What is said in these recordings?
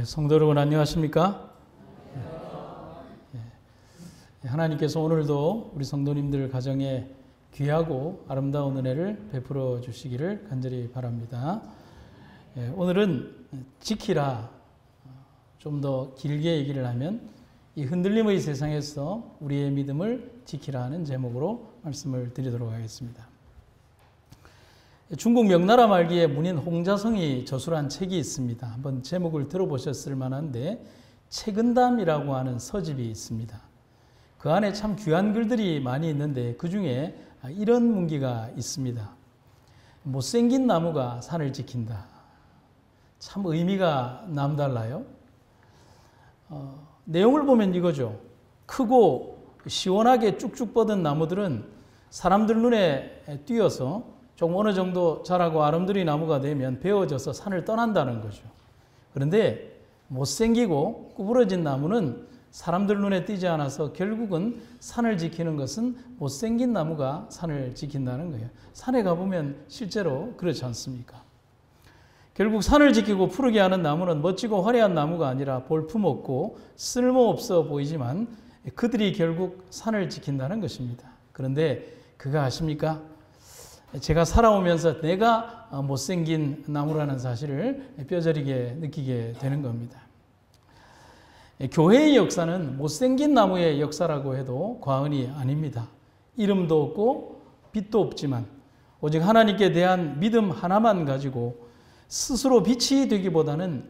성도 여러분 안녕하십니까? 하나님께서 오늘도 우리 성도님들 가정에 귀하고 아름다운 은혜를 베풀어 주시기를 간절히 바랍니다. 오늘은 지키라, 좀 더 길게 얘기를 하면 이 흔들림의 세상에서 우리의 믿음을 지키라 하는 제목으로 말씀을 드리도록 하겠습니다. 중국 명나라 말기에 문인 홍자성이 저술한 책이 있습니다. 한번 제목을 들어보셨을 만한데 책은담이라고 하는 서집이 있습니다. 그 안에 참 귀한 글들이 많이 있는데 그 중에 이런 문기가 있습니다. 못생긴 나무가 산을 지킨다. 참 의미가 남달라요. 내용을 보면 이거죠. 크고 시원하게 쭉쭉 뻗은 나무들은 사람들 눈에 띄어서 조금 어느 정도 자라고 아름드리 나무가 되면 베어져서 산을 떠난다는 거죠. 그런데 못생기고 구부러진 나무는 사람들 눈에 띄지 않아서 결국은 산을 지키는 것은 못생긴 나무가 산을 지킨다는 거예요. 산에 가보면 실제로 그렇지 않습니까? 결국 산을 지키고 푸르게 하는 나무는 멋지고 화려한 나무가 아니라 볼품없고 쓸모없어 보이지만 그들이 결국 산을 지킨다는 것입니다. 그런데 그거 아십니까? 제가 살아오면서 내가 못생긴 나무라는 사실을 뼈저리게 느끼게 되는 겁니다. 교회의 역사는 못생긴 나무의 역사라고 해도 과언이 아닙니다. 이름도 없고 빛도 없지만 오직 하나님께 대한 믿음 하나만 가지고 스스로 빛이 되기보다는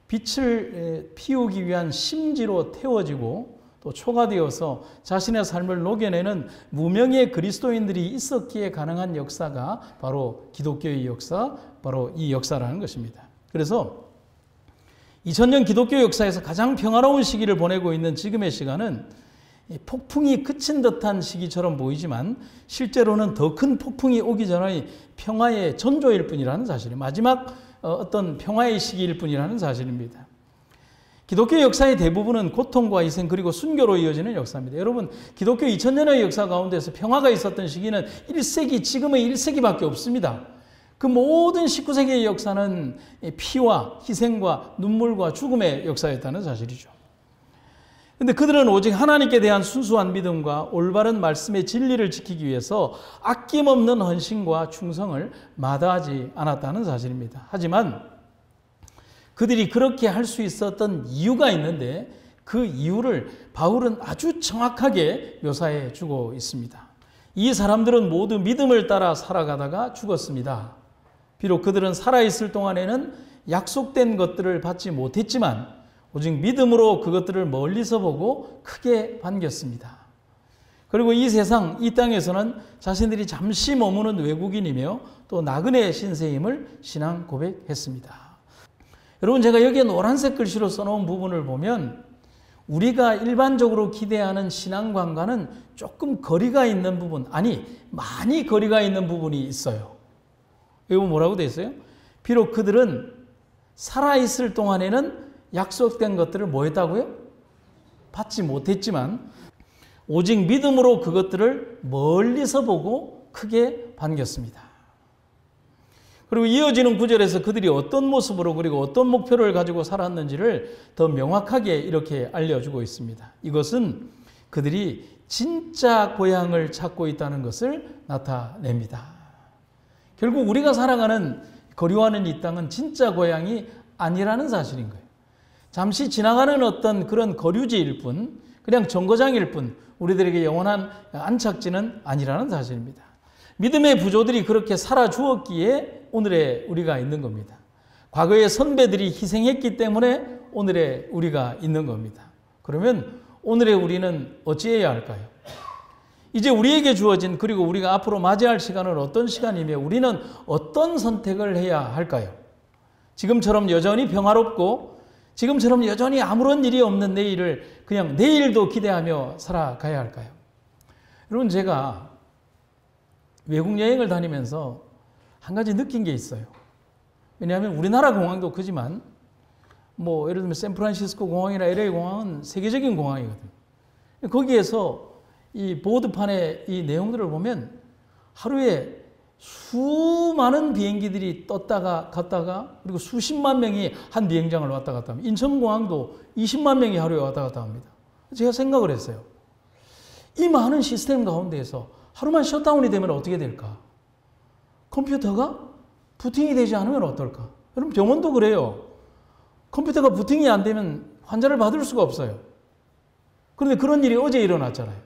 빛을 피우기 위한 심지로 태워지고 또 초가 되어서 자신의 삶을 녹여내는 무명의 그리스도인들이 있었기에 가능한 역사가 바로 기독교의 역사, 바로 이 역사라는 것입니다. 그래서 2000년 기독교 역사에서 가장 평화로운 시기를 보내고 있는 지금의 시간은 폭풍이 그친 듯한 시기처럼 보이지만 실제로는 더 큰 폭풍이 오기 전의 평화의 전조일 뿐이라는 사실이에요. 마지막 어떤 평화의 시기일 뿐이라는 사실입니다. 기독교 역사의 대부분은 고통과 희생 그리고 순교로 이어지는 역사입니다. 여러분, 기독교 2000년의 역사 가운데서 평화가 있었던 시기는 1세기, 지금의 1세기밖에 없습니다. 그 모든 19세기의 역사는 피와 희생과 눈물과 죽음의 역사였다는 사실이죠. 그런데 그들은 오직 하나님께 대한 순수한 믿음과 올바른 말씀의 진리를 지키기 위해서 아낌없는 헌신과 충성을 마다하지 않았다는 사실입니다. 하지만 그들이 그렇게 할 수 있었던 이유가 있는데 그 이유를 바울은 아주 정확하게 묘사해 주고 있습니다. 이 사람들은 모두 믿음을 따라 살아가다가 죽었습니다. 비록 그들은 살아있을 동안에는 약속된 것들을 받지 못했지만 오직 믿음으로 그것들을 멀리서 보고 크게 반겼습니다. 그리고 이 세상, 이 땅에서는 자신들이 잠시 머무는 외국인이며 또 나그네 신세임을 신앙 고백했습니다. 여러분, 제가 여기에 노란색 글씨로 써놓은 부분을 보면 우리가 일반적으로 기대하는 신앙관과는 조금 거리가 있는 부분, 아니 많이 거리가 있는 부분이 있어요. 이거 뭐라고 되어 있어요? 비록 그들은 살아있을 동안에는 약속된 것들을 뭐 했다고요? 받지 못했지만 오직 믿음으로 그것들을 멀리서 보고 크게 반겼습니다. 그리고 이어지는 구절에서 그들이 어떤 모습으로 그리고 어떤 목표를 가지고 살았는지를 더 명확하게 이렇게 알려주고 있습니다. 이것은 그들이 진짜 고향을 찾고 있다는 것을 나타냅니다. 결국 우리가 살아가는 거류하는 이 땅은 진짜 고향이 아니라는 사실인 거예요. 잠시 지나가는 어떤 그런 거류지일 뿐, 그냥 정거장일 뿐 우리들에게 영원한 안착지는 아니라는 사실입니다. 믿음의 부조들이 그렇게 살아 주었기에 오늘의 우리가 있는 겁니다. 과거의 선배들이 희생했기 때문에 오늘의 우리가 있는 겁니다. 그러면 오늘의 우리는 어찌해야 할까요? 이제 우리에게 주어진 그리고 우리가 앞으로 맞이할 시간은 어떤 시간이며 우리는 어떤 선택을 해야 할까요? 지금처럼 여전히 평화롭고 지금처럼 여전히 아무런 일이 없는 내일을 그냥 내일도 기대하며 살아가야 할까요? 여러분, 제가 외국 여행을 다니면서 한 가지 느낀 게 있어요. 왜냐하면 우리나라 공항도 크지만 뭐 예를 들면 샌프란시스코 공항이나 LA 공항은 세계적인 공항이거든요. 거기에서 이 보드판에 이 내용들을 보면 하루에 수많은 비행기들이 떴다가 갔다가 그리고 수십만 명이 한 비행장을 왔다 갔다 합니다. 인천공항도 20만 명이 하루에 왔다 갔다 합니다. 제가 생각을 했어요. 이 많은 시스템 가운데에서 하루만 셧다운이 되면 어떻게 될까? 컴퓨터가 부팅이 되지 않으면 어떨까? 여러분 병원도 그래요. 컴퓨터가 부팅이 안 되면 환자를 받을 수가 없어요. 그런데 그런 일이 어제 일어났잖아요.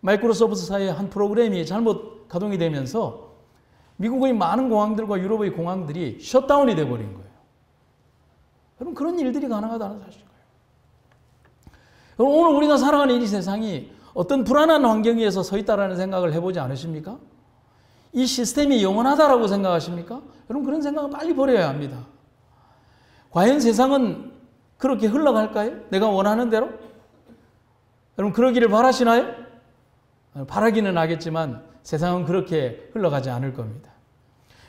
마이크로소프트사의 한 프로그램이 잘못 가동이 되면서 미국의 많은 공항들과 유럽의 공항들이 셧다운이 돼버린 거예요. 여러분 그런 일들이 가능하다는 사실이에요. 오늘 우리가 살아가는 이 세상이 어떤 불안한 환경 위에서 서 있다는 생각을 해보지 않으십니까? 이 시스템이 영원하다라고 생각하십니까? 여러분 그런 생각은 빨리 버려야 합니다. 과연 세상은 그렇게 흘러갈까요? 내가 원하는 대로? 여러분 그러기를 바라시나요? 바라기는 하겠지만 세상은 그렇게 흘러가지 않을 겁니다.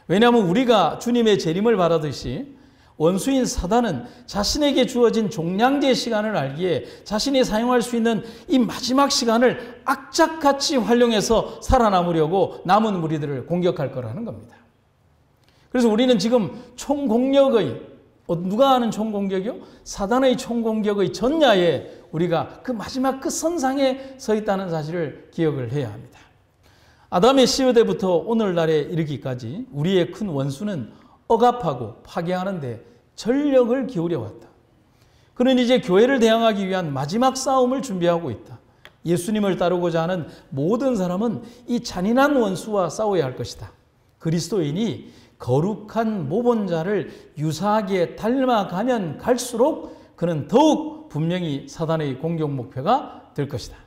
왜냐하면 우리가 주님의 재림을 바라듯이 원수인 사단은 자신에게 주어진 종량제 시간을 알기에 자신이 사용할 수 있는 이 마지막 시간을 악착같이 활용해서 살아남으려고 남은 무리들을 공격할 거라는 겁니다. 그래서 우리는 지금 총공격의 누가 하는 총공격이요? 사단의 총공격의 전야에 우리가 그 마지막 끝선상에 서 있다는 사실을 기억을 해야 합니다. 아담의 시효대부터 오늘날에 이르기까지 우리의 큰 원수는 억압하고 파괴하는 데 전력을 기울여 왔다. 그는 이제 교회를 대항하기 위한 마지막 싸움을 준비하고 있다. 예수님을 따르고자 하는 모든 사람은 이 잔인한 원수와 싸워야 할 것이다. 그리스도인이 거룩한 모본자를 유사하게 닮아가면 갈수록 그는 더욱 분명히 사단의 공격 목표가 될 것이다.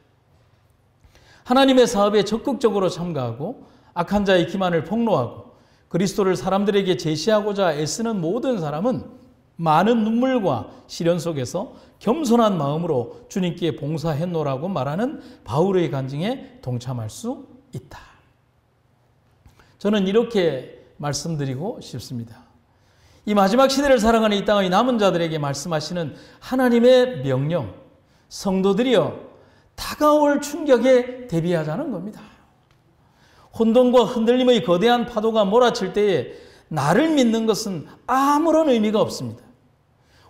하나님의 사업에 적극적으로 참가하고 악한 자의 기만을 폭로하고 그리스도를 사람들에게 제시하고자 애쓰는 모든 사람은 많은 눈물과 시련 속에서 겸손한 마음으로 주님께 봉사했노라고 말하는 바울의 간증에 동참할 수 있다. 저는 이렇게 말씀드리고 싶습니다. 이 마지막 시대를 살아가는 이 땅의 남은 자들에게 말씀하시는 하나님의 명령, 성도들이여 다가올 충격에 대비하자는 겁니다. 혼돈과 흔들림의 거대한 파도가 몰아칠 때에 나를 믿는 것은 아무런 의미가 없습니다.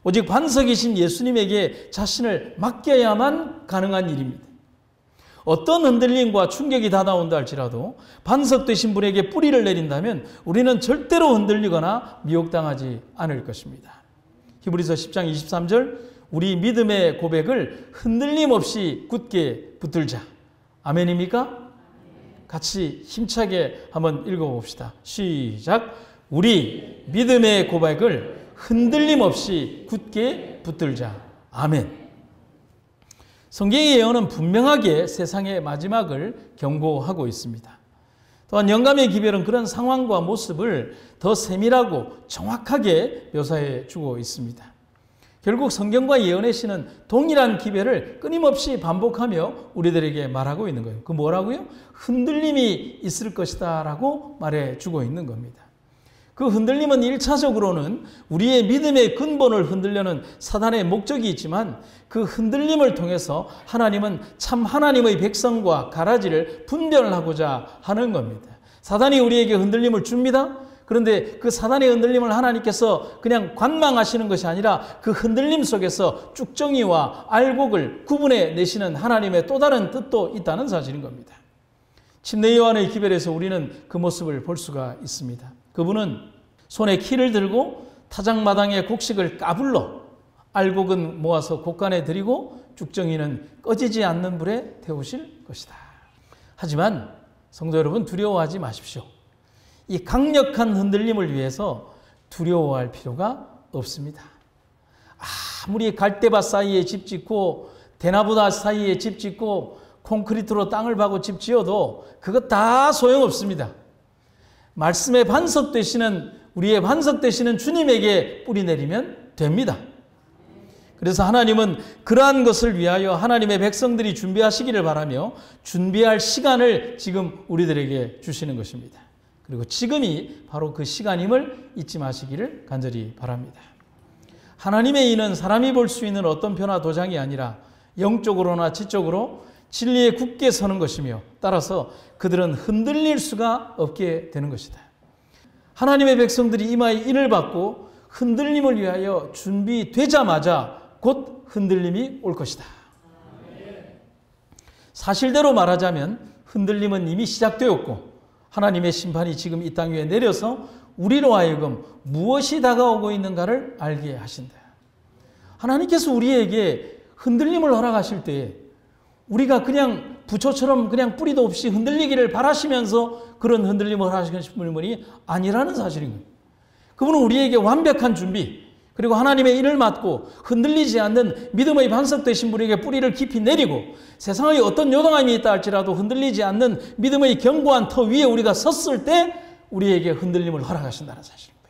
오직 반석이신 예수님에게 자신을 맡겨야만 가능한 일입니다. 어떤 흔들림과 충격이 다가온다 할지라도 반석 되신 분에게 뿌리를 내린다면 우리는 절대로 흔들리거나 미혹당하지 않을 것입니다. 히브리서 10장 23절 우리 믿음의 고백을 흔들림 없이 굳게 붙들자. 아멘입니까? 같이 힘차게 한번 읽어봅시다. 시작. 우리 믿음의 고백을 흔들림 없이 굳게 붙들자. 아멘. 성경의 예언은 분명하게 세상의 마지막을 경고하고 있습니다. 또한 영감의 기별은 그런 상황과 모습을 더 세밀하고 정확하게 묘사해 주고 있습니다. 결국 성경과 예언의 시는 동일한 기별을 끊임없이 반복하며 우리들에게 말하고 있는 거예요. 그 뭐라고요? 흔들림이 있을 것이다 라고 말해 주고 있는 겁니다. 그 흔들림은 1차적으로는 우리의 믿음의 근본을 흔들려는 사단의 목적이 있지만 그 흔들림을 통해서 하나님은 참 하나님의 백성과 가라지를 분별하고자 하는 겁니다. 사단이 우리에게 흔들림을 줍니다. 그런데 그 사단의 흔들림을 하나님께서 그냥 관망하시는 것이 아니라 그 흔들림 속에서 쭉정이와 알곡을 구분해 내시는 하나님의 또 다른 뜻도 있다는 사실인 겁니다. 침례 요한의 기별에서 우리는 그 모습을 볼 수가 있습니다. 그분은 손에 키를 들고 타작마당의 곡식을 까불러 알곡은 모아서 곡간에 들이고 쭉정이는 꺼지지 않는 불에 태우실 것이다. 하지만 성도 여러분 두려워하지 마십시오. 이 강력한 흔들림을 위해서 두려워할 필요가 없습니다. 아무리 갈대밭 사이에 집 짓고 대나무다 사이에 집 짓고 콘크리트로 땅을 파고 집 지어도 그것 다 소용없습니다. 말씀의 반석 되시는 우리의 반석 되시는 주님에게 뿌리 내리면 됩니다. 그래서 하나님은 그러한 것을 위하여 하나님의 백성들이 준비하시기를 바라며 준비할 시간을 지금 우리들에게 주시는 것입니다. 그리고 지금이 바로 그 시간임을 잊지 마시기를 간절히 바랍니다. 하나님의 일은 사람이 볼 수 있는 어떤 표나 도장이 아니라 영적으로나 지적으로 진리에 굳게 서는 것이며 따라서 그들은 흔들릴 수가 없게 되는 것이다. 하나님의 백성들이 이마에 인을 받고 흔들림을 위하여 준비되자마자 곧 흔들림이 올 것이다. 사실대로 말하자면 흔들림은 이미 시작되었고 하나님의 심판이 지금 이 땅 위에 내려서 우리로 하여금 무엇이 다가오고 있는가를 알게 하신다. 하나님께서 우리에게 흔들림을 허락하실 때에 우리가 그냥 부초처럼 그냥 뿌리도 없이 흔들리기를 바라시면서 그런 흔들림을 허락하시는 분이 아니라는 사실인 거예요. 그분은 우리에게 완벽한 준비, 그리고 하나님의 인을 맡고 흔들리지 않는 믿음의 반석 되신 분에게 뿌리를 깊이 내리고 세상의 어떤 요동함이 있다 할지라도 흔들리지 않는 믿음의 견고한 터 위에 우리가 섰을 때 우리에게 흔들림을 허락하신다는 사실입니다.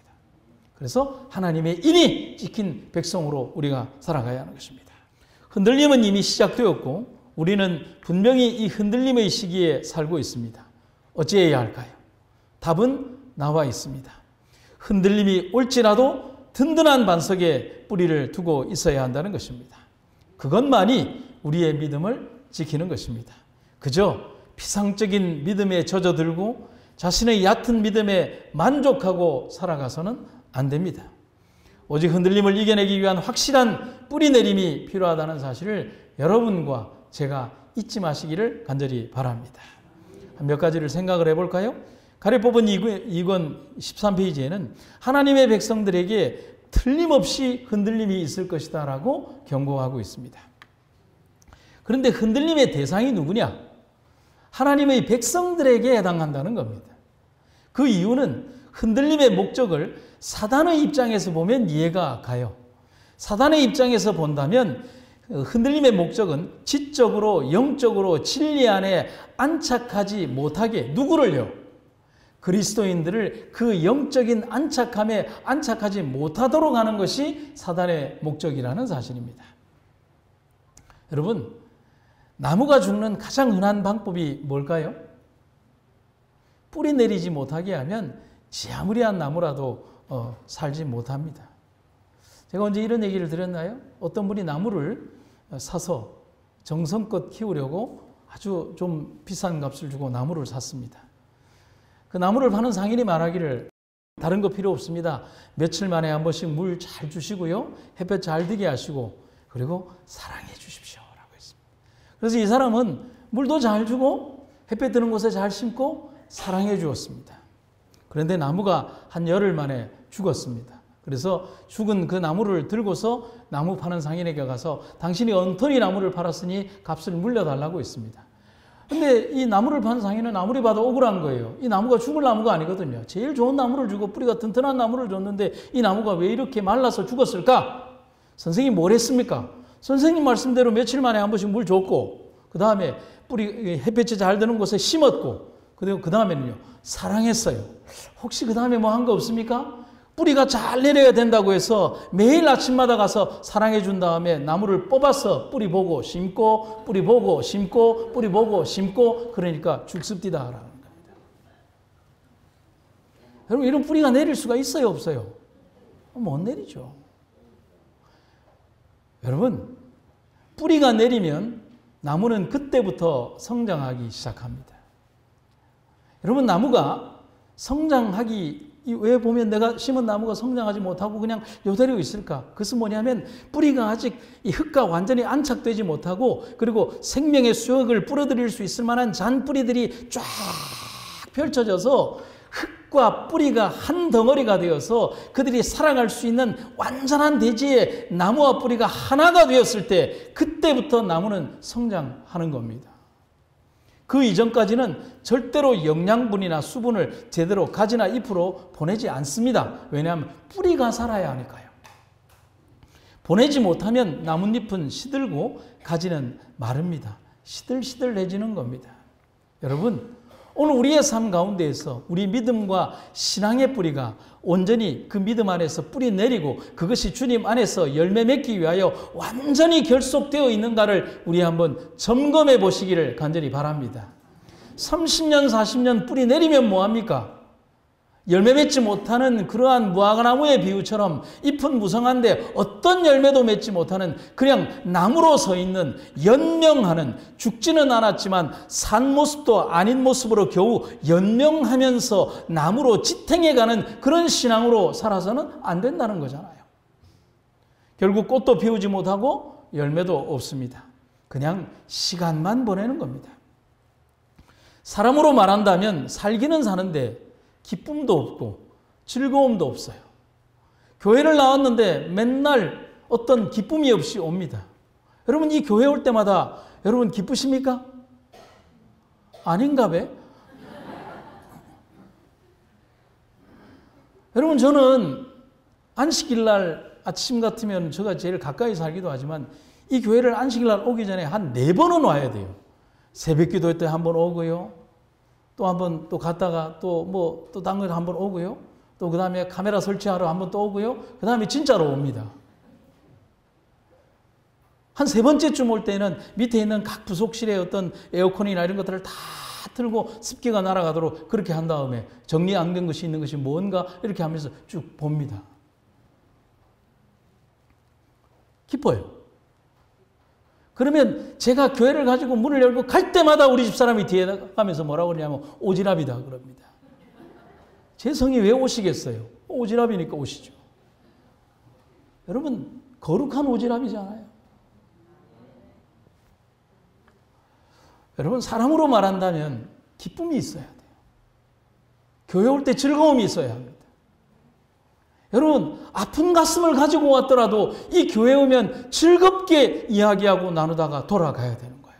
그래서 하나님의 인이 지킨 백성으로 우리가 살아가야 하는 것입니다. 흔들림은 이미 시작되었고 우리는 분명히 이 흔들림의 시기에 살고 있습니다. 어찌해야 할까요? 답은 나와 있습니다. 흔들림이 올지라도 든든한 반석에 뿌리를 두고 있어야 한다는 것입니다. 그것만이 우리의 믿음을 지키는 것입니다. 그저 피상적인 믿음에 젖어들고 자신의 얕은 믿음에 만족하고 살아가서는 안 됩니다. 오직 흔들림을 이겨내기 위한 확실한 뿌리내림이 필요하다는 사실을 여러분과 제가 잊지 마시기를 간절히 바랍니다. 몇 가지를 생각을 해볼까요? 가려 뽑은 2권 13페이지에는 하나님의 백성들에게 틀림없이 흔들림이 있을 것이다 라고 경고하고 있습니다. 그런데 흔들림의 대상이 누구냐? 하나님의 백성들에게 해당한다는 겁니다. 그 이유는 흔들림의 목적을 사단의 입장에서 보면 이해가 가요. 사단의 입장에서 본다면 흔들림의 목적은 지적으로 영적으로 진리 안에 안착하지 못하게 누구를요? 그리스도인들을 그 영적인 안착함에 안착하지 못하도록 하는 것이 사단의 목적이라는 사실입니다. 여러분, 나무가 죽는 가장 흔한 방법이 뭘까요? 뿌리 내리지 못하게 하면 지 아무리 한 나무라도 살지 못합니다. 제가 언제 이런 얘기를 드렸나요? 어떤 분이 나무를 사서 정성껏 키우려고 아주 좀 비싼 값을 주고 나무를 샀습니다. 그 나무를 파는 상인이 말하기를 다른 거 필요 없습니다. 며칠 만에 한 번씩 물 잘 주시고요. 햇볕 잘 들게 하시고 그리고 사랑해 주십시오 라고 했습니다. 그래서 이 사람은 물도 잘 주고 햇볕 드는 곳에 잘 심고 사랑해 주었습니다. 그런데 나무가 한 열흘 만에 죽었습니다. 그래서 죽은 그 나무를 들고서 나무 파는 상인에게 가서 당신이 엉터리 나무를 팔았으니 값을 물려달라고 했습니다. 근데 이 나무를 파는 상인은 아무리 봐도 억울한 거예요. 이 나무가 죽을 나무가 아니거든요. 제일 좋은 나무를 주고 뿌리가 튼튼한 나무를 줬는데 이 나무가 왜 이렇게 말라서 죽었을까? 선생님이 뭘 했습니까? 선생님 말씀대로 며칠 만에 한 번씩 물 줬고 그 다음에 뿌리 햇볕이 잘 드는 곳에 심었고 그리고 그 다음에는요 사랑했어요. 혹시 그 다음에 뭐 한 거 없습니까? 뿌리가 잘 내려야 된다고 해서 매일 아침마다 가서 사랑해 준 다음에 나무를 뽑아서 뿌리 보고 심고 뿌리 보고 심고 뿌리 보고 심고 그러니까 죽습디다라는 겁니다. 여러분 이런 뿌리가 내릴 수가 있어요 없어요? 못 내리죠. 여러분 뿌리가 내리면 나무는 그때부터 성장하기 시작합니다. 여러분 나무가 성장하기 왜 보면 내가 심은 나무가 성장하지 못하고 그냥 요대로 있을까? 그것은 뭐냐면 뿌리가 아직 이 흙과 완전히 안착되지 못하고 그리고 생명의 수역을 뿌려드릴 수 있을 만한 잔뿌리들이 쫙 펼쳐져서 흙과 뿌리가 한 덩어리가 되어서 그들이 살아갈 수 있는 완전한 대지에 나무와 뿌리가 하나가 되었을 때 그때부터 나무는 성장하는 겁니다. 그 이전까지는 절대로 영양분이나 수분을 제대로 가지나 잎으로 보내지 않습니다. 왜냐하면 뿌리가 살아야 하니까요. 보내지 못하면 나뭇잎은 시들고 가지는 마릅니다. 시들시들해지는 겁니다. 여러분 오늘 우리의 삶 가운데에서 우리 믿음과 신앙의 뿌리가 온전히 그 믿음 안에서 뿌리 내리고 그것이 주님 안에서 열매 맺기 위하여 완전히 결속되어 있는가를 우리 한번 점검해 보시기를 간절히 바랍니다. 30년 40년 뿌리 내리면 뭐합니까? 열매 맺지 못하는 그러한 무화과나무의 비유처럼 잎은 무성한데 어떤 열매도 맺지 못하는 그냥 나무로 서 있는 연명하는, 죽지는 않았지만 산 모습도 아닌 모습으로 겨우 연명하면서 나무로 지탱해가는 그런 신앙으로 살아서는 안 된다는 거잖아요. 결국 꽃도 피우지 못하고 열매도 없습니다. 그냥 시간만 보내는 겁니다. 사람으로 말한다면 살기는 사는데 기쁨도 없고 즐거움도 없어요. 교회를 나왔는데 맨날 어떤 기쁨이 없이 옵니다. 여러분, 이 교회 올 때마다 여러분 기쁘십니까? 아닌가 봐. 여러분, 저는 안식일날 아침 같으면 제가 제일 가까이 살기도 하지만 이 교회를 안식일날 오기 전에 한 4번은 와야 돼요. 새벽기도 때 한 번 오고요. 또 한 번 또 갔다가 또 다른 거 한 번 오고요. 또 그 다음에 카메라 설치하러 한 번 또 오고요. 그 다음에 진짜로 옵니다. 한 3번째쯤 올 때는 밑에 있는 각 부속실에 어떤 에어컨이나 이런 것들을 다 틀고 습기가 날아가도록 그렇게 한 다음에 정리 안 된 것이 있는 것이 뭔가 이렇게 하면서 쭉 봅니다. 기뻐요. 그러면 제가 교회를 가지고 문을 열고 갈 때마다 우리 집사람이 뒤에 가면서 뭐라고 그러냐면 오지랖이다 그럽니다. 제 성이 왜 오시겠어요? 오지랖이니까 오시죠. 여러분, 거룩한 오지랖이잖아요. 여러분, 사람으로 말한다면 기쁨이 있어야 돼요. 교회 올 때 즐거움이 있어야 합니다. 여러분, 아픈 가슴을 가지고 왔더라도 이 교회 오면 즐겁게 이야기하고 나누다가 돌아가야 되는 거예요.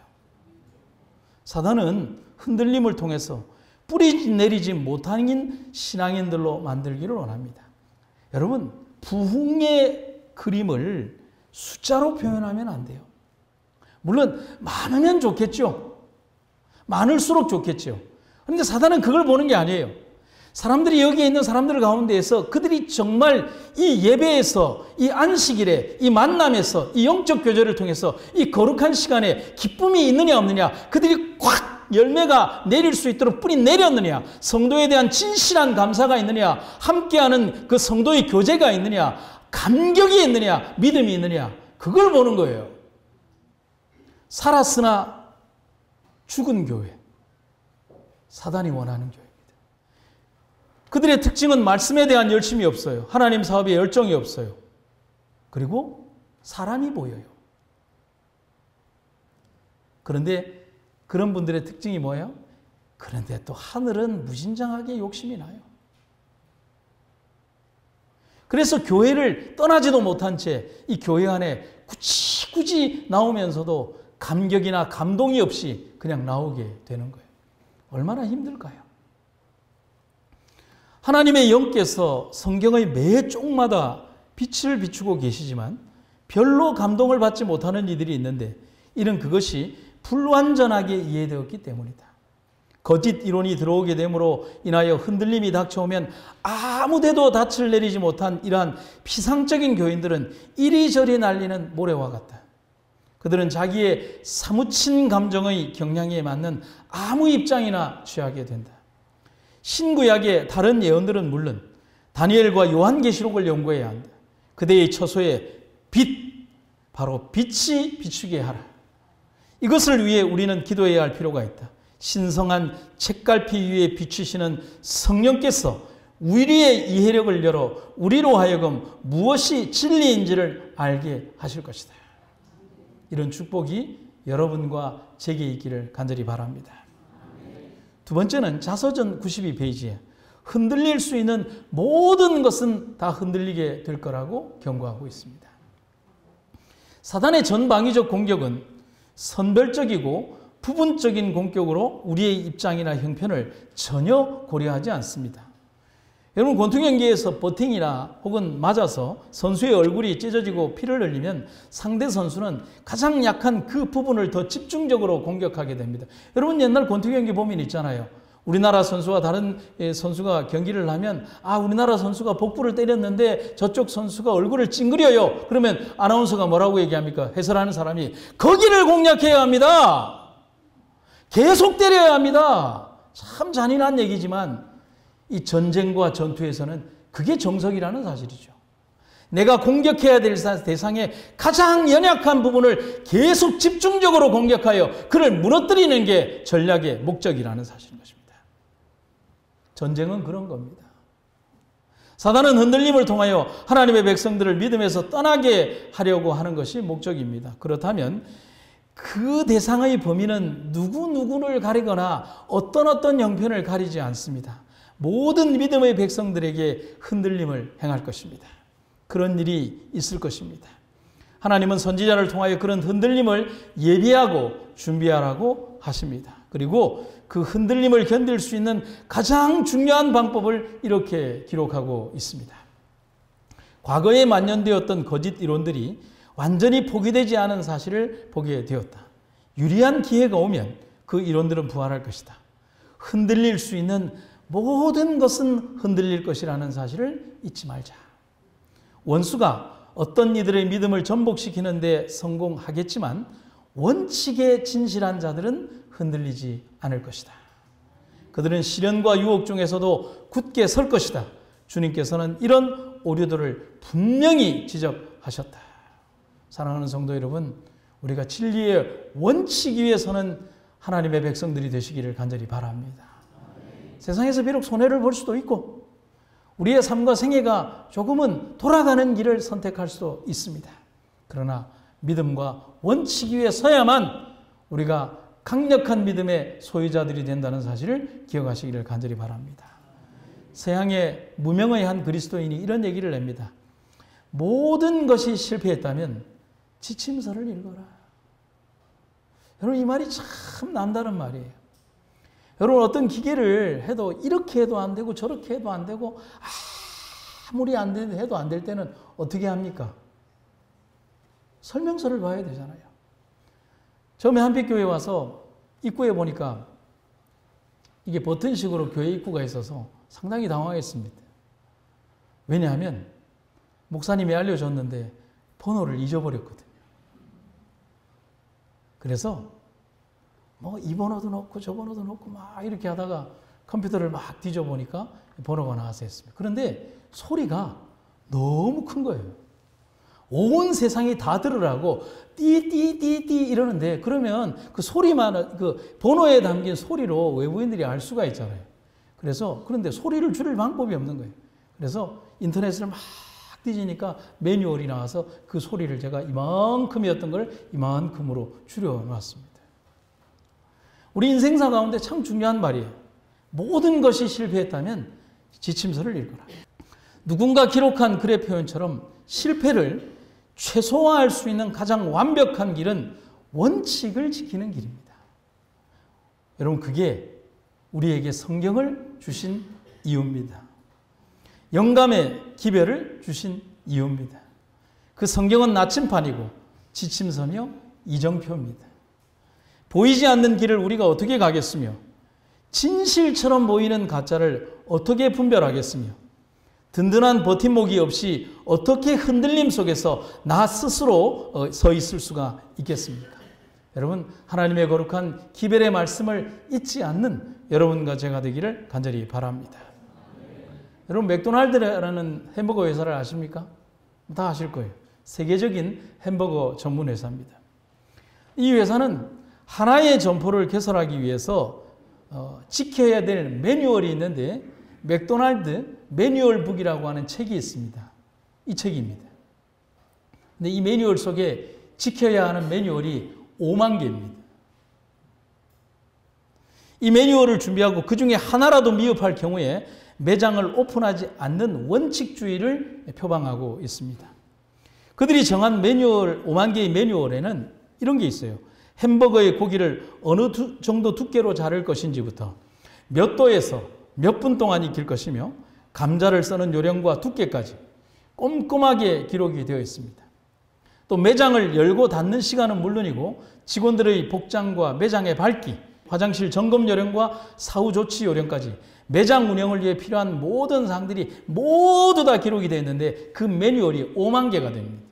사단은 흔들림을 통해서 뿌리 내리지 못하는 신앙인들로 만들기를 원합니다. 여러분, 부흥의 그림을 숫자로 표현하면 안 돼요. 물론 많으면 좋겠죠. 많을수록 좋겠죠. 그런데 사단은 그걸 보는 게 아니에요. 사람들이 여기에 있는 사람들 가운데에서 그들이 정말 이 예배에서, 이 안식일에, 이 만남에서, 이 영적 교제를 통해서 이 거룩한 시간에 기쁨이 있느냐 없느냐, 그들이 꽉 열매가 내릴 수 있도록 뿌리 내렸느냐, 성도에 대한 진실한 감사가 있느냐, 함께하는 그 성도의 교제가 있느냐, 감격이 있느냐, 믿음이 있느냐, 그걸 보는 거예요. 살았으나 죽은 교회, 사단이 원하는 교회. 그들의 특징은 말씀에 대한 열심이 없어요. 하나님 사업에 열정이 없어요. 그리고 사람이 보여요. 그런데 그런 분들의 특징이 뭐예요? 그런데 또 하늘은 무진장하게 욕심이 나요. 그래서 교회를 떠나지도 못한 채 이 교회 안에 굳이 나오면서도 감격이나 감동이 없이 그냥 나오게 되는 거예요. 얼마나 힘들까요? 하나님의 영께서 성경의 매 쪽마다 빛을 비추고 계시지만 별로 감동을 받지 못하는 이들이 있는데 이는 그것이 불완전하게 이해되었기 때문이다. 거짓 이론이 들어오게 되므로 인하여 흔들림이 닥쳐오면 아무데도 닻을 내리지 못한 이러한 피상적인 교인들은 이리저리 날리는 모래와 같다. 그들은 자기의 사무친 감정의 경향에 맞는 아무 입장이나 취하게 된다. 신구약의 다른 예언들은 물론 다니엘과 요한계시록을 연구해야 한다. 그대의 처소에 빛, 바로 빛이 비추게 하라. 이것을 위해 우리는 기도해야 할 필요가 있다. 신성한 책갈피 위에 비추시는 성령께서 우리의 이해력을 열어 우리로 하여금 무엇이 진리인지를 알게 하실 것이다. 이런 축복이 여러분과 제게 있기를 간절히 바랍니다. 두 번째는 자서전 92페이지에 흔들릴 수 있는 모든 것은 다 흔들리게 될 거라고 경고하고 있습니다. 사단의 전방위적 공격은 선별적이고 부분적인 공격으로 우리의 입장이나 형편을 전혀 고려하지 않습니다. 여러분, 권투 경기에서 버팅이나 혹은 맞아서 선수의 얼굴이 찢어지고 피를 흘리면 상대 선수는 가장 약한 그 부분을 더 집중적으로 공격하게 됩니다. 여러분, 옛날 권투 경기 보면 있잖아요. 우리나라 선수와 다른 선수가 경기를 하면 우리나라 선수가 복부를 때렸는데 저쪽 선수가 얼굴을 찡그려요. 그러면 아나운서가 뭐라고 얘기합니까? 해설하는 사람이 거기를 공략해야 합니다. 계속 때려야 합니다. 참 잔인한 얘기지만 이 전쟁과 전투에서는 그게 정석이라는 사실이죠. 내가 공격해야 될 대상의 가장 연약한 부분을 계속 집중적으로 공격하여 그를 무너뜨리는 게 전략의 목적이라는 사실인 것입니다. 전쟁은 그런 겁니다. 사단은 흔들림을 통하여 하나님의 백성들을 믿음에서 떠나게 하려고 하는 것이 목적입니다. 그렇다면 그 대상의 범위는 누구누구를 가리거나 어떤 형편을 가리지 않습니다. 모든 믿음의 백성들에게 흔들림을 행할 것입니다. 그런 일이 있을 것입니다. 하나님은 선지자를 통하여 그런 흔들림을 예비하고 준비하라고 하십니다. 그리고 그 흔들림을 견딜 수 있는 가장 중요한 방법을 이렇게 기록하고 있습니다. 과거에 만연되었던 거짓 이론들이 완전히 포기되지 않은 사실을 보게 되었다. 유리한 기회가 오면 그 이론들은 부활할 것이다. 흔들릴 수 있는 모든 것은 흔들릴 것이라는 사실을 잊지 말자. 원수가 어떤 이들의 믿음을 전복시키는 데 성공하겠지만 원칙에 진실한 자들은 흔들리지 않을 것이다. 그들은 시련과 유혹 중에서도 굳게 설 것이다. 주님께서는 이런 오류들을 분명히 지적하셨다. 사랑하는 성도 여러분, 우리가 진리의 원칙 위에 서는 하나님의 백성들이 되시기를 간절히 바랍니다. 세상에서 비록 손해를 볼 수도 있고 우리의 삶과 생애가 조금은 돌아가는 길을 선택할 수도 있습니다. 그러나 믿음과 원칙 위에 서야만 우리가 강력한 믿음의 소유자들이 된다는 사실을 기억하시기를 간절히 바랍니다. 서양의 무명의 한 그리스도인이 이런 얘기를 합니다. 모든 것이 실패했다면 지침서를 읽어라. 여러분, 이 말이 참 남다른 말이에요. 여러분, 어떤 기계를 해도 이렇게 해도 안 되고 저렇게 해도 안 되고 아무리 해도 안 될 때는 어떻게 합니까? 설명서를 봐야 되잖아요. 처음에 한빛교회 와서 입구에 보니까 이게 버튼식으로 교회 입구가 있어서 상당히 당황했습니다. 왜냐하면 목사님이 알려줬는데 번호를 잊어버렸거든요. 그래서 이 번호도 넣고 저 번호도 넣고 막 이렇게 하다가 컴퓨터를 막 뒤져보니까 번호가 나와서 했습니다. 그런데 소리가 너무 큰 거예요. 온 세상이 다 들으라고 띠띠띠띠 이러는데, 그러면 그 소리만, 그 번호에 담긴 소리로 외부인들이 알 수가 있잖아요. 그런데 소리를 줄일 방법이 없는 거예요. 그래서 인터넷을 막 뒤지니까 매뉴얼이 나와서 그 소리를 제가 이만큼이었던 걸 이만큼으로 줄여놨습니다. 우리 인생사 가운데 참 중요한 말이에요. 모든 것이 실패했다면 지침서를 읽어라. 누군가 기록한 글의 표현처럼 실패를 최소화할 수 있는 가장 완벽한 길은 원칙을 지키는 길입니다. 여러분, 그게 우리에게 성경을 주신 이유입니다. 영감의 기별을 주신 이유입니다. 그 성경은 나침판이고 지침서며 이정표입니다. 보이지 않는 길을 우리가 어떻게 가겠으며 진실처럼 보이는 가짜를 어떻게 분별하겠으며 든든한 버팀목이 없이 어떻게 흔들림 속에서 나 스스로 서 있을 수가 있겠습니까? 여러분, 하나님의 거룩한 기별의 말씀을 잊지 않는 여러분과 제가 되기를 간절히 바랍니다. 여러분, 맥도날드라는 햄버거 회사를 아십니까? 다 아실 거예요. 세계적인 햄버거 전문 회사입니다. 이 회사는 하나의 점포를 개설하기 위해서 지켜야 될 매뉴얼이 있는데, 맥도날드 매뉴얼북이라고 하는 책이 있습니다. 이 책입니다. 근데 이 매뉴얼 속에 지켜야 하는 매뉴얼이 5만 개입니다. 이 매뉴얼을 준비하고 그 중에 하나라도 미흡할 경우에 매장을 오픈하지 않는 원칙주의를 표방하고 있습니다. 그들이 정한 매뉴얼, 5만 개의 매뉴얼에는 이런 게 있어요. 햄버거의 고기를 어느 정도 두께로 자를 것인지부터 몇 도에서 몇 분 동안 익힐 것이며 감자를 써는 요령과 두께까지 꼼꼼하게 기록이 되어 있습니다. 또 매장을 열고 닫는 시간은 물론이고 직원들의 복장과 매장의 밝기, 화장실 점검 요령과 사후 조치 요령까지 매장 운영을 위해 필요한 모든 사항들이 모두 다 기록이 되어 있는데 그 매뉴얼이 5만 개가 됩니다.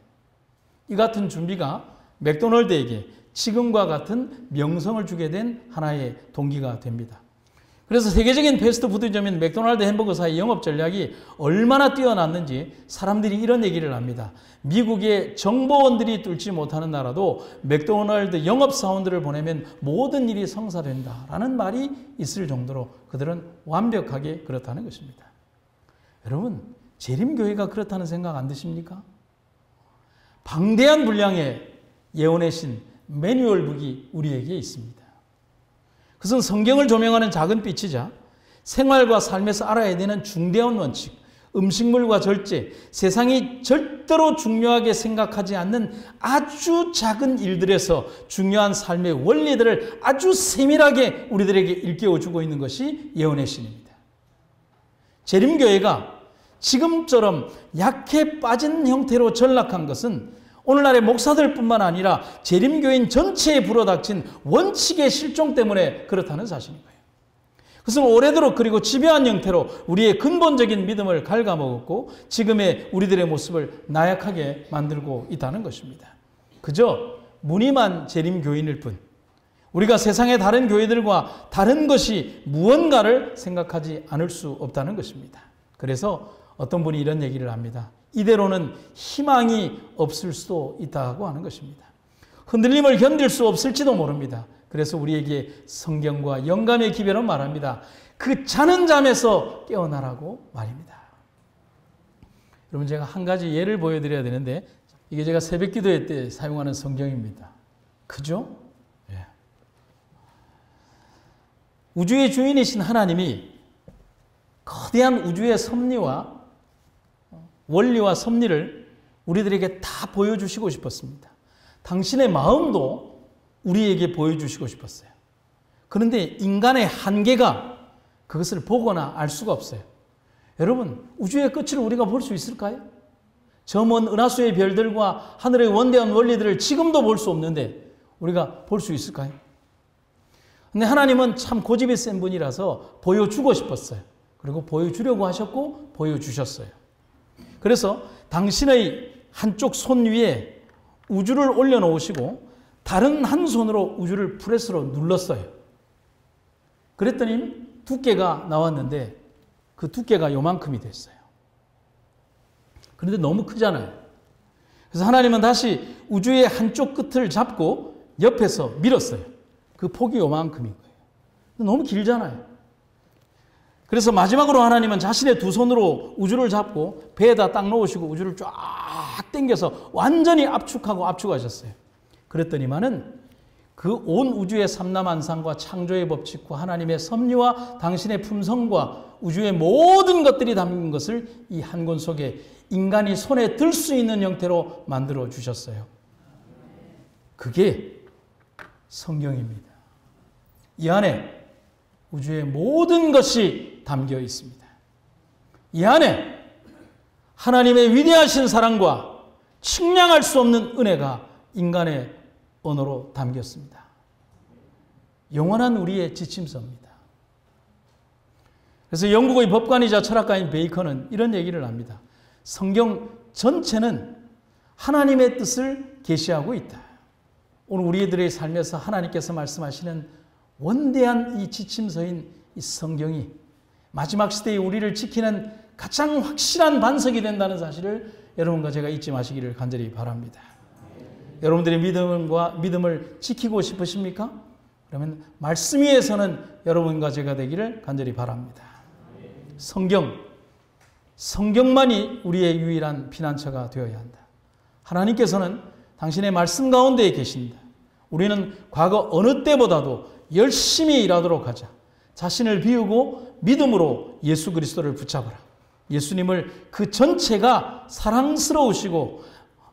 이 같은 준비가 맥도날드에게 지금과 같은 명성을 주게 된 하나의 동기가 됩니다. 그래서 세계적인 패스트푸드점인 맥도날드 햄버거 사의 영업 전략이 얼마나 뛰어났는지 사람들이 이런 얘기를 합니다. 미국의 정보원들이 뚫지 못하는 나라도 맥도날드 영업사원들을 보내면 모든 일이 성사된다라는 말이 있을 정도로 그들은 완벽하게 그렇다는 것입니다. 여러분, 재림교회가 그렇다는 생각 안 드십니까? 방대한 분량의 예언의 신 매뉴얼북이 우리에게 있습니다. 그것은 성경을 조명하는 작은 빛이자 생활과 삶에서 알아야 되는 중대한 원칙, 음식물과 절제, 세상이 절대로 중요하게 생각하지 않는 아주 작은 일들에서 중요한 삶의 원리들을 아주 세밀하게 우리들에게 일깨워주고 있는 것이 예언의 신입니다. 재림교회가 지금처럼 약해 빠진 형태로 전락한 것은 오늘날의 목사들뿐만 아니라 재림교인 전체에 불어닥친 원칙의 실종 때문에 그렇다는 사실인 거예요. 그것은 오래도록 그리고 집요한 형태로 우리의 근본적인 믿음을 갉아먹었고 지금의 우리들의 모습을 나약하게 만들고 있다는 것입니다. 그저 무늬만 재림교인일 뿐 우리가 세상의 다른 교회들과 다른 것이 무언가를 생각하지 않을 수 없다는 것입니다. 그래서 어떤 분이 이런 얘기를 합니다. 이대로는 희망이 없을 수도 있다고 하는 것입니다. 흔들림을 견딜 수 없을지도 모릅니다. 그래서 우리에게 성경과 영감의 기별은 말합니다. 그 자는 잠에서 깨어나라고 말입니다. 여러분, 제가 한 가지 예를 보여드려야 되는데 이게 제가 새벽 기도회 때 사용하는 성경입니다. 그죠? 예. 우주의 주인이신 하나님이 거대한 우주의 섭리와 원리와 섭리를 우리들에게 다 보여주시고 싶었습니다. 당신의 마음도 우리에게 보여주시고 싶었어요. 그런데 인간의 한계가 그것을 보거나 알 수가 없어요. 여러분, 우주의 끝을 우리가 볼 수 있을까요? 저 먼 은하수의 별들과 하늘의 원대한 원리들을 지금도 볼 수 없는데 우리가 볼 수 있을까요? 근데 하나님은 참 고집이 센 분이라서 보여주고 싶었어요. 그리고 보여주려고 하셨고 보여주셨어요. 그래서 당신의 한쪽 손 위에 우주를 올려놓으시고 다른 한 손으로 우주를 프레스로 눌렀어요. 그랬더니 두께가 나왔는데 그 두께가 요만큼이 됐어요. 그런데 너무 크잖아요. 그래서 하나님은 다시 우주의 한쪽 끝을 잡고 옆에서 밀었어요. 그 폭이 요만큼인 거예요. 너무 길잖아요. 그래서 마지막으로 하나님은 자신의 두 손으로 우주를 잡고 배에다 딱 놓으시고 우주를 쫙 당겨서 완전히 압축하셨어요. 그랬더니만은 그 온 우주의 삼라만상과 창조의 법칙과 하나님의 섭리와 당신의 품성과 우주의 모든 것들이 담긴 것을 이 한 권 속에 인간이 손에 들 수 있는 형태로 만들어 주셨어요. 그게 성경입니다. 이 안에 우주의 모든 것이 담겨 있습니다. 이 안에 하나님의 위대하신 사랑과 측량할 수 없는 은혜가 인간의 언어로 담겼습니다. 영원한 우리의 지침서입니다. 그래서 영국의 법관이자 철학가인 베이컨은 이런 얘기를 합니다. 성경 전체는 하나님의 뜻을 계시하고 있다. 오늘 우리들의 삶에서 하나님께서 말씀하시는 원대한 이 지침서인 이 성경이 마지막 시대에 우리를 지키는 가장 확실한 반석이 된다는 사실을 여러분과 제가 잊지 마시기를 간절히 바랍니다. 여러분들의 믿음을 지키고 싶으십니까? 그러면 말씀 위에서는 여러분과 제가 되기를 간절히 바랍니다. 성경만이 우리의 유일한 피난처가 되어야 한다. 하나님께서는 당신의 말씀 가운데에 계신다. 우리는 과거 어느 때보다도 열심히 일하도록 하자. 자신을 비우고 믿음으로 예수 그리스도를 붙잡으라. 예수님을 그 전체가 사랑스러우시고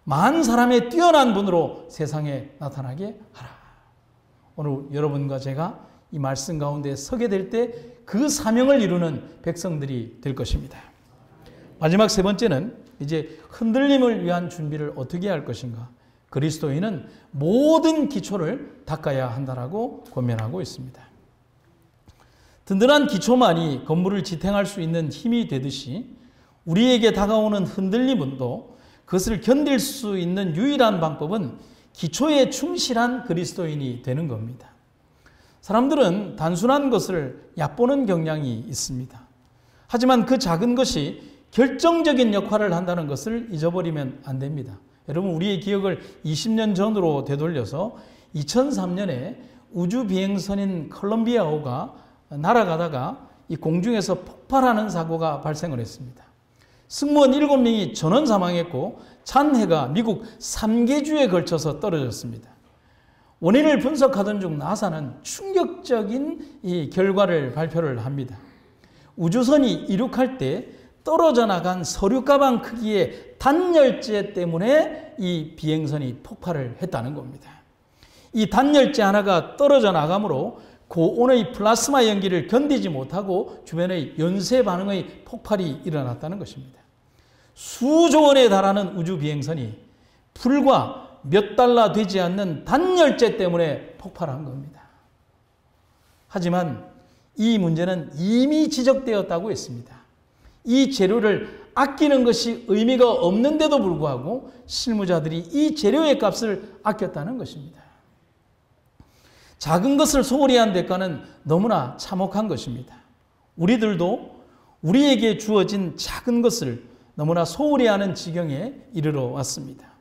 만 사람의 뛰어난 분으로 세상에 나타나게 하라. 오늘 여러분과 제가 이 말씀 가운데 서게 될 때 그 사명을 이루는 백성들이 될 것입니다. 마지막 세 번째는 이제 흔들림을 위한 준비를 어떻게 할 것인가. 그리스도인은 모든 기초를 닦아야 한다라고 권면하고 있습니다. 든든한 기초만이 건물을 지탱할 수 있는 힘이 되듯이 우리에게 다가오는 흔들림도 그것을 견딜 수 있는 유일한 방법은 기초에 충실한 그리스도인이 되는 겁니다. 사람들은 단순한 것을 얕보는 경향이 있습니다. 하지만 그 작은 것이 결정적인 역할을 한다는 것을 잊어버리면 안 됩니다. 여러분, 우리의 기억을 20년 전으로 되돌려서 2003년에 우주 비행선인 콜럼비아호가 날아가다가 이 공중에서 폭발하는 사고가 발생을 했습니다. 승무원 7명이 전원 사망했고 잔해가 미국 3개주에 걸쳐서 떨어졌습니다. 원인을 분석하던 중 나사는 충격적인 이 결과를 발표를 합니다. 우주선이 이륙할 때 떨어져 나간 서류 가방 크기의 단열재 때문에 이 비행선이 폭발을 했다는 겁니다. 이 단열재 하나가 떨어져 나가므로 고온의 플라스마 연기를 견디지 못하고 주변의 연쇄 반응의 폭발이 일어났다는 것입니다. 수조 원에 달하는 우주 비행선이 불과 몇 달러 되지 않는 단열재 때문에 폭발한 겁니다. 하지만 이 문제는 이미 지적되었다고 했습니다. 이 재료를 아끼는 것이 의미가 없는데도 불구하고 실무자들이 이 재료의 값을 아꼈다는 것입니다. 작은 것을 소홀히 한 대가는 너무나 참혹한 것입니다. 우리들도 우리에게 주어진 작은 것을 너무나 소홀히 하는 지경에 이르러 왔습니다.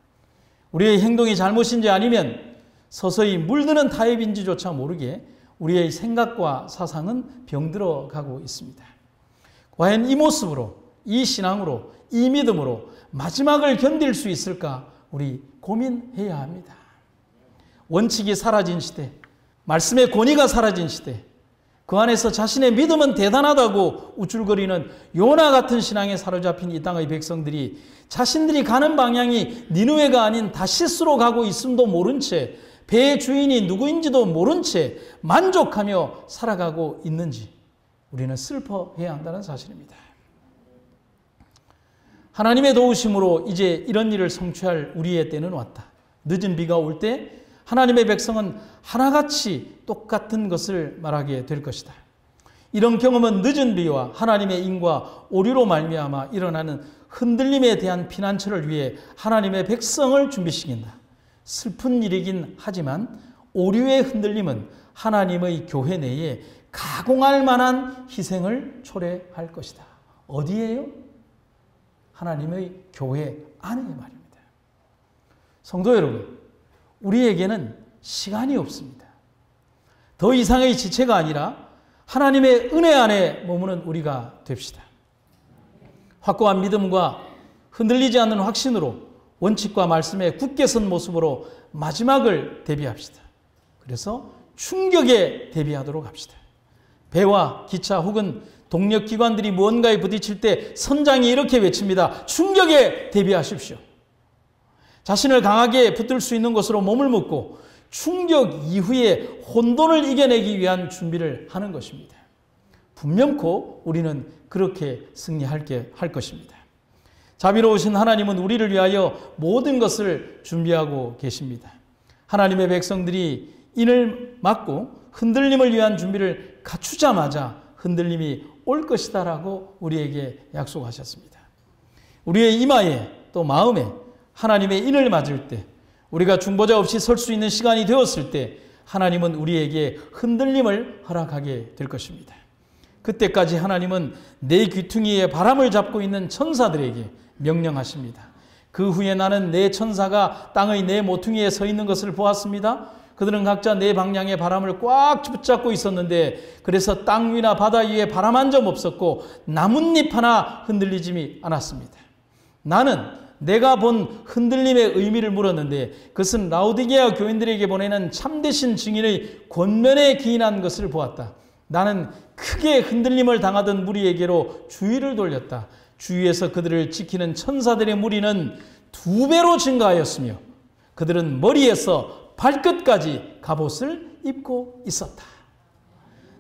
우리의 행동이 잘못인지 아니면 서서히 물드는 타협인지조차 모르게 우리의 생각과 사상은 병들어 가고 있습니다. 과연 이 모습으로, 이 신앙으로, 이 믿음으로 마지막을 견딜 수 있을까 우리 고민해야 합니다. 원칙이 사라진 시대, 말씀의 권위가 사라진 시대, 그 안에서 자신의 믿음은 대단하다고 우쭐거리는 요나 같은 신앙에 사로잡힌 이 땅의 백성들이 자신들이 가는 방향이 니느웨가 아닌 다시스로 가고 있음도 모른 채 배의 주인이 누구인지도 모른 채 만족하며 살아가고 있는지 우리는 슬퍼해야 한다는 사실입니다. 하나님의 도우심으로 이제 이런 일을 성취할 우리의 때는 왔다. 늦은 비가 올 때 하나님의 백성은 하나같이 똑같은 것을 말하게 될 것이다. 이런 경험은 늦은 비와 하나님의 인과 오류로 말미암아 일어나는 흔들림에 대한 피난처를 위해 하나님의 백성을 준비시킨다. 슬픈 일이긴 하지만 오류의 흔들림은 하나님의 교회 내에 가공할 만한 희생을 초래할 것이다. 어디에요? 하나님의 교회 안에 말입니다. 성도 여러분, 우리에게는 시간이 없습니다. 더 이상의 지체가 아니라 하나님의 은혜 안에 머무는 우리가 됩시다. 확고한 믿음과 흔들리지 않는 확신으로 원칙과 말씀에 굳게 선 모습으로 마지막을 대비합시다. 그래서 충격에 대비하도록 합시다. 배와 기차 혹은 동력기관들이 무언가에 부딪힐 때 선장이 이렇게 외칩니다. 충격에 대비하십시오. 자신을 강하게 붙들 수 있는 것으로 몸을 묶고 충격 이후에 혼돈을 이겨내기 위한 준비를 하는 것입니다. 분명코 우리는 그렇게 할 것입니다. 자비로우신 하나님은 우리를 위하여 모든 것을 준비하고 계십니다. 하나님의 백성들이 인을 막고 흔들림을 위한 준비를 갖추자마자 흔들림이 올 것이다라고 우리에게 약속하셨습니다. 우리의 이마에 또 마음에 하나님의 인을 맞을 때, 우리가 중보자 없이 설 수 있는 시간이 되었을 때 하나님은 우리에게 흔들림을 허락하게 될 것입니다. 그때까지 하나님은 내 귀퉁이에 바람을 잡고 있는 천사들에게 명령하십니다. 그 후에 나는 내 천사가 땅의 내 모퉁이에 서 있는 것을 보았습니다. 그들은 각자 내 방향의 바람을 꽉 붙잡고 있었는데 그래서 땅 위나 바다 위에 바람 한 점 없었고 나뭇잎 하나 흔들리지 않았습니다. 나는 내가 본 흔들림의 의미를 물었는데 그것은 라오디게아 교인들에게 보내는 참되신 증인의 권면에 기인한 것을 보았다. 나는 크게 흔들림을 당하던 무리에게로 주의를 돌렸다. 주위에서 그들을 지키는 천사들의 무리는 2배로 증가하였으며 그들은 머리에서 발끝까지 갑옷을 입고 있었다.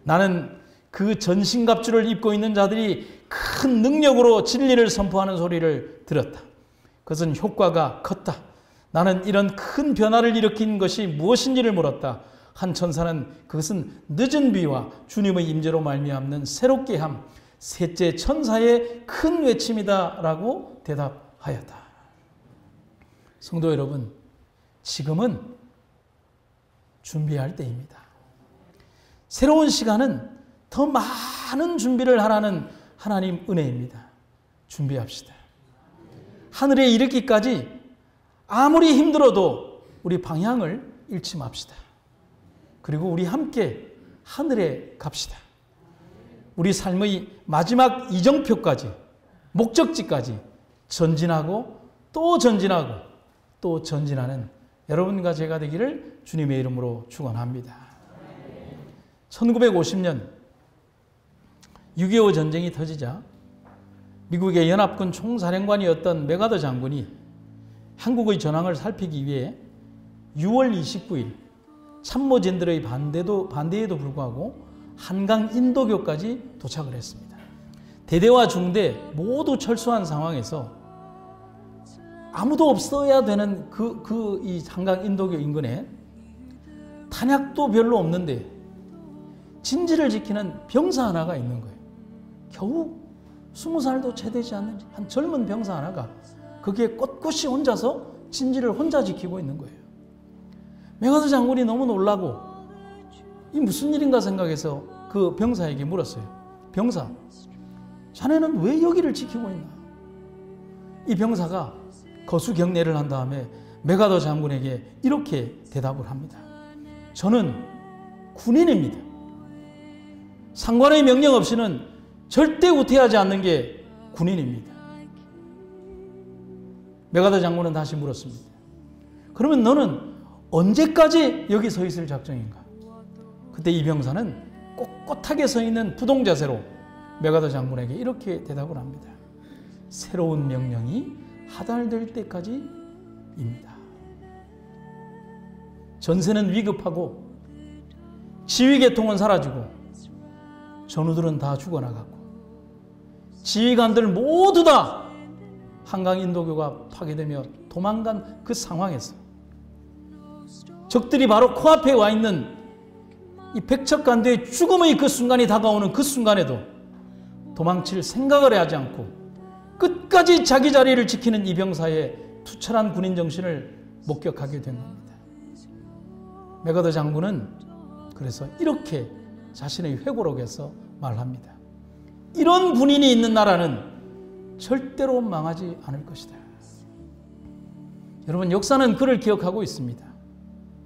나는 그 전신갑주를 입고 있는 자들이 큰 능력으로 진리를 선포하는 소리를 들었다. 그것은 효과가 컸다. 나는 이런 큰 변화를 일으킨 것이 무엇인지를 물었다. 한 천사는 그것은 늦은 비와 주님의 임재로 말미암는 새롭게 함, 셋째 천사의 큰 외침이다 라고 대답하였다. 성도 여러분, 지금은 준비할 때입니다. 새로운 시간은 더 많은 준비를 하라는 하나님 은혜입니다. 준비합시다. 하늘에 이르기까지 아무리 힘들어도 우리 방향을 잃지 맙시다. 그리고 우리 함께 하늘에 갑시다. 우리 삶의 마지막 이정표까지, 목적지까지 전진하고 또 전진하고 또 전진하는 여러분과 제가 되기를 주님의 이름으로 축원합니다. 1950년 6.25 전쟁이 터지자 미국의 연합군 총사령관이었던 맥아더 장군이 한국의 전황을 살피기 위해 6월 29일 참모진들의 반대에도 불구하고 한강 인도교까지 도착을 했습니다. 대대와 중대 모두 철수한 상황에서 아무도 없어야 되는 이 한강 인도교 인근에 탄약도 별로 없는데 진지를 지키는 병사 하나가 있는 거예요. 겨우 20살도 채 되지 않는 한 젊은 병사 하나가 거기에 꼿꼿이 혼자서 진지를 혼자 지키고 있는 거예요. 맥아더 장군이 너무 놀라고 이 무슨 일인가 생각해서 그 병사에게 물었어요. 병사, 자네는 왜 여기를 지키고 있나? 이 병사가 거수경례를 한 다음에 맥아더 장군에게 이렇게 대답을 합니다. 저는 군인입니다. 상관의 명령 없이는 절대 후퇴하지 않는 게 군인입니다. 맥아더 장군은 다시 물었습니다. 그러면 너는 언제까지 여기 서 있을 작정인가? 그때 이 병사는 꼿꼿하게 서 있는 부동자세로 맥아더 장군에게 이렇게 대답을 합니다. 새로운 명령이 하달될 때까지입니다. 전세는 위급하고 지휘계통은 사라지고 전우들은 다 죽어나갔고 지휘관들 모두 다 한강 인도교가 파괴되며 도망간 그 상황에서 적들이 바로 코앞에 와 있는 이 백척간대의 죽음의 그 순간이 다가오는 그 순간에도 도망칠 생각을 하지 않고 끝까지 자기 자리를 지키는 이 병사의 투철한 군인 정신을 목격하게 된 겁니다. 맥아더 장군은 그래서 이렇게 자신의 회고록에서 말합니다. 이런 군인이 있는 나라는 절대로 망하지 않을 것이다. 여러분, 역사는 그를 기억하고 있습니다.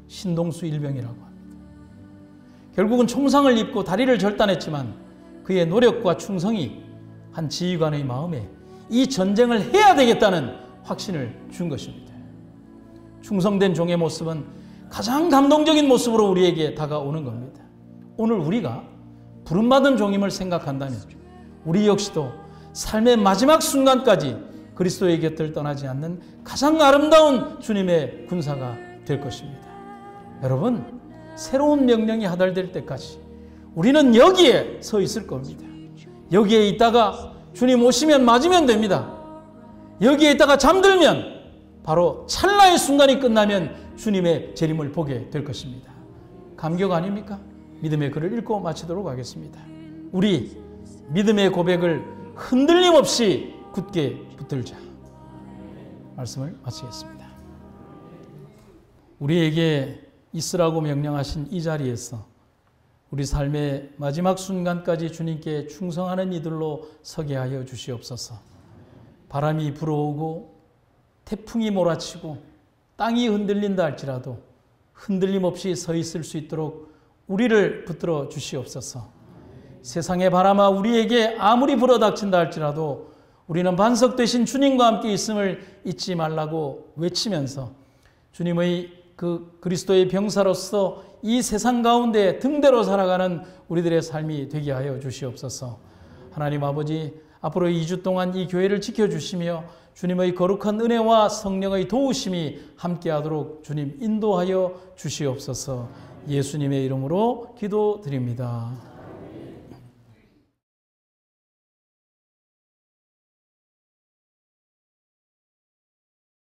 신동수 일병이라고 합니다. 결국은 총상을 입고 다리를 절단했지만 그의 노력과 충성이 한 지휘관의 마음에 이 전쟁을 해야 되겠다는 확신을 준 것입니다. 충성된 종의 모습은 가장 감동적인 모습으로 우리에게 다가오는 겁니다. 오늘 우리가 부름받은 종임을 생각한다면 우리 역시도 삶의 마지막 순간까지 그리스도의 곁을 떠나지 않는 가장 아름다운 주님의 군사가 될 것입니다. 여러분, 새로운 명령이 하달될 때까지 우리는 여기에 서 있을 겁니다. 여기에 있다가 주님 오시면 맞으면 됩니다. 여기에 있다가 잠들면 바로 찰나의 순간이 끝나면 주님의 재림을 보게 될 것입니다. 감격 아닙니까? 믿음의 글을 읽고 마치도록 하겠습니다. 우리 믿음의 고백을 흔들림 없이 굳게 붙들자. 말씀을 마치겠습니다. 우리에게 있으라고 명령하신 이 자리에서 우리 삶의 마지막 순간까지 주님께 충성하는 이들로 서게 하여 주시옵소서. 바람이 불어오고 태풍이 몰아치고 땅이 흔들린다 할지라도 흔들림 없이 서 있을 수 있도록 우리를 붙들어 주시옵소서. 세상의 바람아 우리에게 아무리 불어닥친다 할지라도 우리는 반석 되신 주님과 함께 있음을 잊지 말라고 외치면서 주님의 그 그리스도의 병사로서 이 세상 가운데 등대로 살아가는 우리들의 삶이 되게 하여 주시옵소서. 하나님 아버지, 앞으로 2주 동안 이 교회를 지켜주시며 주님의 거룩한 은혜와 성령의 도우심이 함께하도록 주님 인도하여 주시옵소서. 예수님의 이름으로 기도드립니다.